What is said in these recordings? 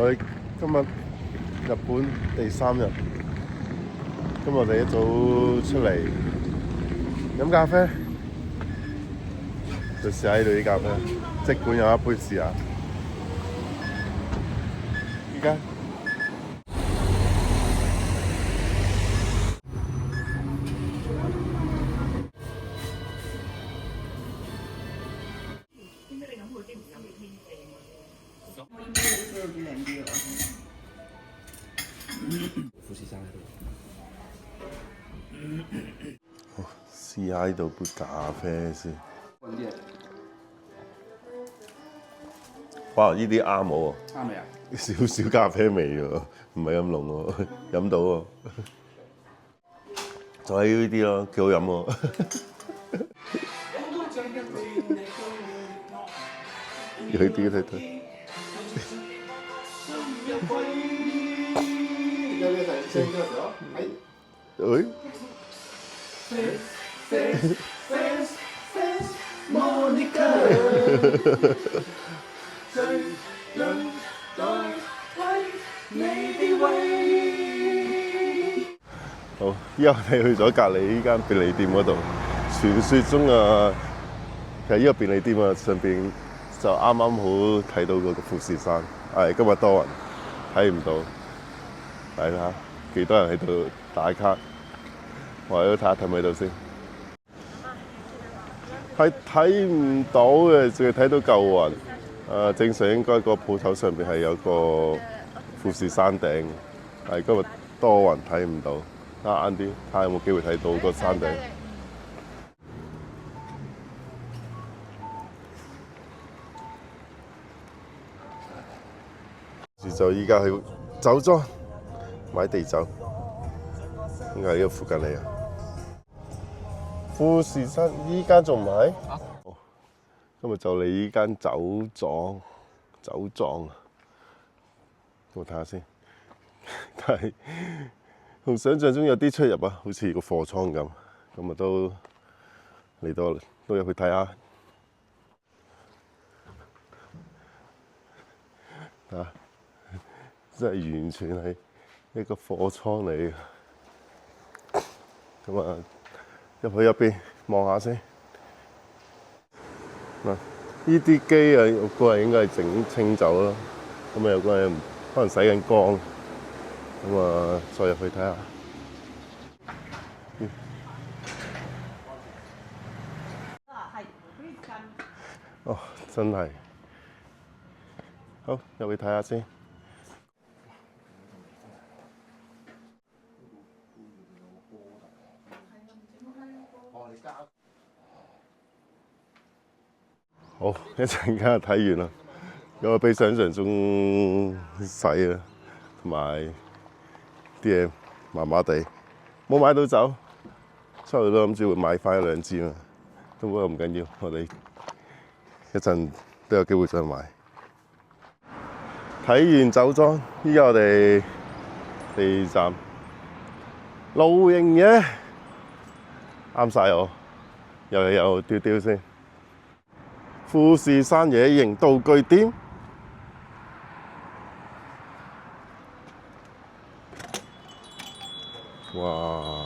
我哋今日日本第3日，今日我哋一早出嚟飲咖啡，就試下呢度啲咖啡，即管有一杯試下。依家富士山喺度。試下呢度杯咖啡先。哇！呢啲啱我喎。啱未啊？少少咖啡味喎，唔係咁濃喎，飲到喎。就係呢啲咯，幾好飲喎。有啲睇睇。喂好，依家我哋去咗隔離呢間便利店嗰度。傳說中啊，其實呢個便利店啊上邊就啱啱好睇到嗰個富士山。係今日多雲，睇唔到。睇下幾多人喺度打卡，我喺度睇下睇唔睇到先。係睇唔到嘅，淨係睇到嚿雲。正常應該個鋪頭上邊係有個富士山頂，係今日多雲睇唔到。啱啲，睇下有冇機會睇到個山頂。就依家去酒莊買地酒，應該係呢個附近嚟啊。富士山依間仲唔係？哦，今日就嚟依間酒莊啊！我睇下先，但係同想象中有啲出入啊，好似個貨倉咁。咁啊都嚟到都入去睇下。啊！真係完全係一個貨倉嚟嘅。咁啊，入去入邊望下先。嗱，呢啲機啊，有個人應該係整清走啦。咁啊，有個人可能洗緊缸。咁啊，再入去睇下。哦，真係。好，入去睇下先。好，一陣間就睇完啦。咁啊，比想象中細啊，同埋啲嘢麻麻地，冇買到酒。出去都諗住會買翻1-2支嘛，不過唔緊要，我哋一陣都有機會再買。睇完酒莊，依家我哋第2站露營嘅，啱晒我，有丟丟先。富士山野營道具店，哇！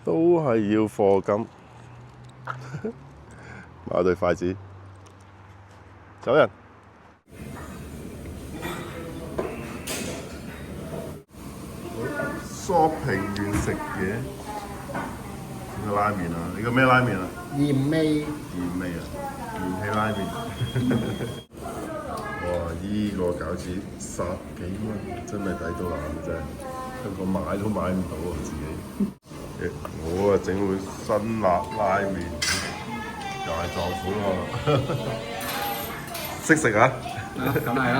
都係要課金，買對筷子，走人。shopping 完食嘢，呢個拉麵啊？呢個咩拉麵啊？鹽味啊？鹽氣拉麵。哇！依個餃子10幾蚊，真係抵到爛嘅真係，香港買都買唔到啊自己。我啊整碗辛辣拉麵，又係撞款喎，識食啊？梗係啦。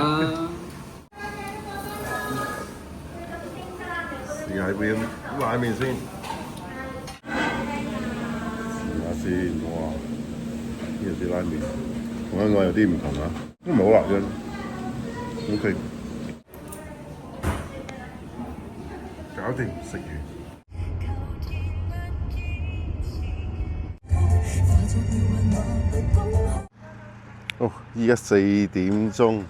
試下邊拉麵先，試下先，哇！呢度啲拉麵同香港有啲唔同啊，都唔係好辣嘅。OK， 搞掂食完。哦，依家4點鐘，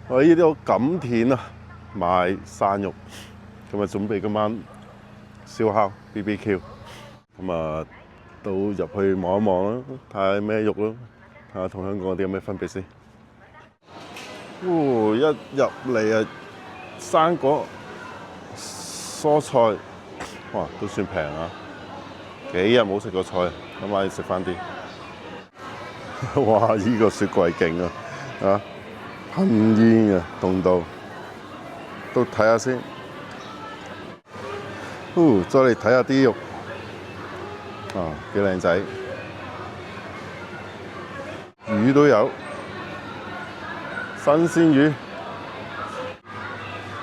我喺呢度錦田啊買生肉，咁啊準備今晚燒烤 BBQ， 咁啊到入去望一望啦，睇下咩肉咯，睇下同香港嗰啲有咩分別先。一入嚟啊，生果、蔬菜，哇都算平啊！幾日冇食過菜，咁咪食翻啲。哇！依個雪櫃勁啊，啊噴煙啊，凍到都睇下先。再嚟睇下啲肉，啊幾靚仔，魚都有，新鮮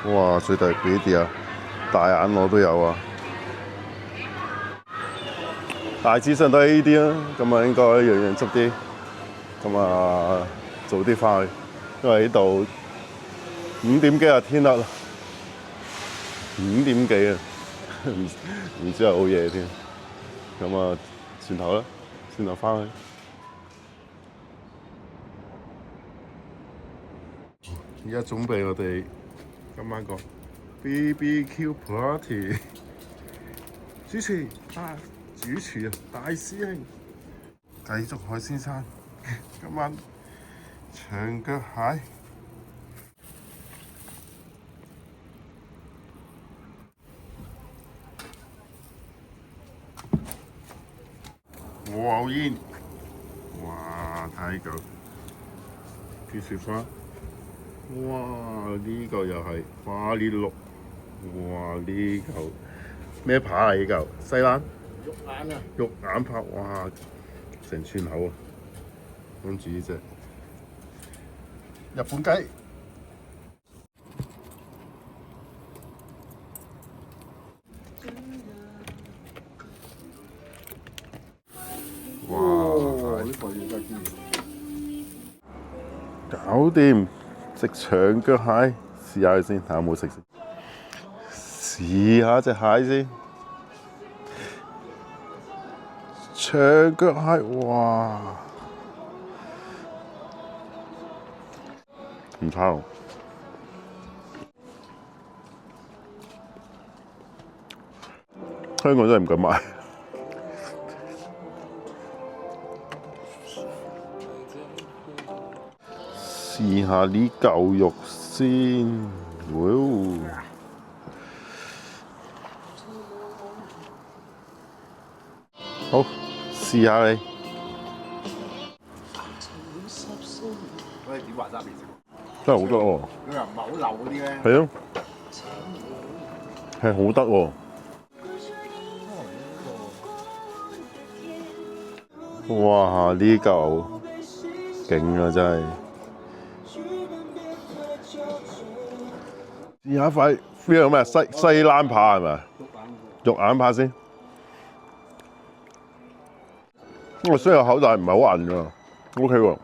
魚。哇！最特別啲啊，大眼螺都有啊。大致上都係呢啲啦，咁啊應該樣樣執啲。咁啊，早啲翻去，因為呢度5點幾啊天黑啦，5點幾啊，唔知係好夜添。咁啊，轉頭啦，轉頭翻去。而家準備我哋今晚個 BBQ party， 主持啊，大師兄，繼續海鮮餐。今晚長腳蟹，和牛煙，哇！睇呢嚿豬雪花，哇！呢嚿又係花呢綠，哇！呢嚿咩扒啊？呢嚿西蘭肉眼啊！肉眼扒，哇！成串口啊！跟住呢隻日本雞，哇！呢個嘢真係搞掂，食長腳蟹，試下佢先，睇下有冇食先。試下隻蟹先，長腳蟹，哇！唔差喎，香港真係唔敢買。試下呢嚿肉先，好，試下你。可以點華沙別食？真係好得喎！佢又唔係好流嗰啲咧。係啊，係好得喎！哇！呢嚿勁啊，真係！試下塊 feel 咩？西冷扒係咪？肉眼扒先。雖然口但係唔係好韌㗎，OK 喎。